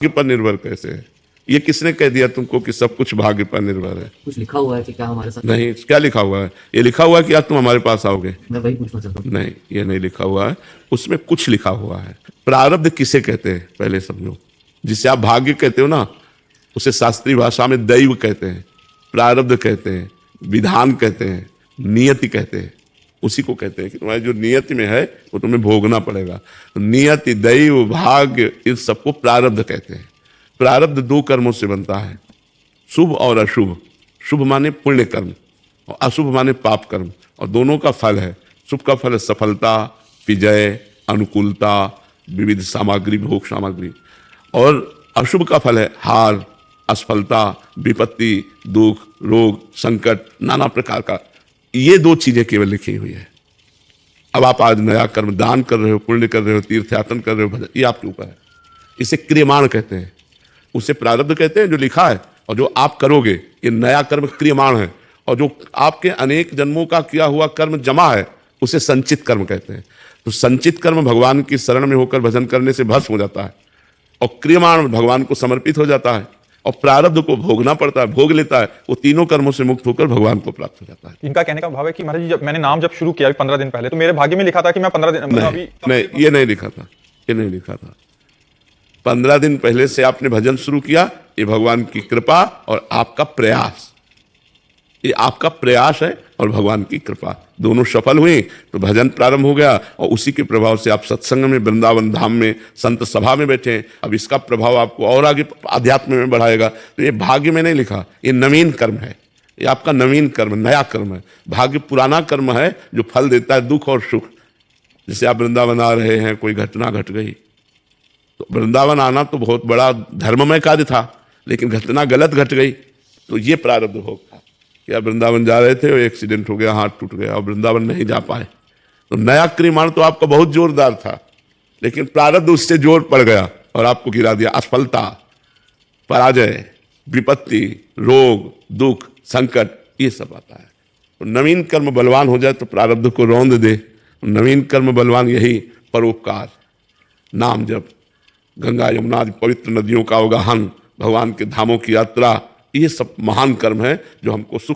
भाग्य पर निर्भर कैसे है? ये किसने कह दिया तुमको कि सब कुछ भाग्य पर निर्भर है? कुछ लिखा हुआ है कि क्या हमारे साथ? नहीं, क्या लिखा हुआ है? ये लिखा हुआ है कि आज तुम हमारे पास आओगे? मैं वही पूछना चाहता हूँ। नहीं, ये नहीं लिखा हुआ है। उसमें कुछ लिखा हुआ है। प्रारब्ध किसे कहते हैं पहले समझो। जिसे आप भाग्य कहते हो ना, उसे शास्त्रीय भाषा में दैव कहते हैं, प्रारब्ध कहते हैं, विधान कहते हैं, नियति कहते हैं। उसी को कहते हैं कि तुम्हारी जो नियति में है वो तुम्हें भोगना पड़ेगा। तो नियति, दैव, भाग्य, इन सबको प्रारब्ध कहते हैं। प्रारब्ध दो कर्मों से बनता है, शुभ और अशुभ। शुभ माने पुण्य कर्म और अशुभ माने पाप कर्म, और दोनों का फल है। शुभ का फल है सफलता, विजय, अनुकूलता, विविध सामग्री, भोग सामग्री, और अशुभ का फल है हार, असफलता, विपत्ति, दुख, रोग, संकट, नाना प्रकार का। ये दो चीजें केवल लिखी हुई है। अब आप आज नया कर्म दान कर रहे हो, पुण्य कर रहे हो, तीर्थयाटन कर रहे हो, भजन, ये आपके ऊपर है। इसे क्रियमाण कहते हैं, उसे प्रारब्ध कहते हैं जो लिखा है, और जो आप करोगे ये नया कर्म क्रियमाण है, और जो आपके अनेक जन्मों का किया हुआ कर्म जमा है उसे संचित कर्म कहते हैं। तो संचित कर्म भगवान की शरण में होकर भजन करने से भस्म हो जाता है, और क्रियमाण भगवान को समर्पित हो जाता है, और प्रारब्ध को भोगना पड़ता है, भोग लेता है। वो तीनों कर्मों से मुक्त होकर भगवान को प्राप्त हो जाता है। इनका कहने का भाव है कि महाराज जी, जब मैंने नाम जब शुरू किया 15 दिन पहले, तो मेरे भाग्य में लिखा था कि मैं 15 दिन नहीं, नहीं, ये नहीं लिखा था, ये नहीं लिखा था। 15 दिन पहले से आपने भजन शुरू किया, ये भगवान की कृपा और आपका प्रयास। ये आपका प्रयास है और भगवान की कृपा, दोनों सफल हुई तो भजन प्रारंभ हो गया, और उसी के प्रभाव से आप सत्संग में, वृंदावन धाम में, संत सभा में बैठे हैं। अब इसका प्रभाव आपको और आगे आध्यात्म में बढ़ाएगा। तो ये भाग्य में नहीं लिखा, ये नवीन कर्म है, ये आपका नवीन कर्म, नया कर्म है। भाग्य पुराना कर्म है जो फल देता है दुख और सुख। जैसे आप वृंदावन आ रहे हैं, कोई घटना घट गई, तो वृंदावन आना तो बहुत बड़ा धर्ममय कार्य था, लेकिन घटना गलत घट गई तो ये प्रारब्ध होगा कि आप वृंदावन जा रहे थे और एक्सीडेंट हो गया, हाथ टूट गया और वृंदावन नहीं जा पाए। तो नया क्रियमाण तो आपका बहुत जोरदार था, लेकिन प्रारब्ध उससे जोर पड़ गया और आपको गिरा दिया। असफलता, पराजय, विपत्ति, रोग, दुख, संकट, ये सब आता है। तो नवीन कर्म बलवान हो जाए तो प्रारब्ध को रौंद दे। नवीन कर्म बलवान यही परोपकार, नाम जप, गंगा यमुना आदि पवित्र नदियों का अवगाहन, भगवान के धामों की यात्रा, ये सब महान कर्म है जो हमको सुख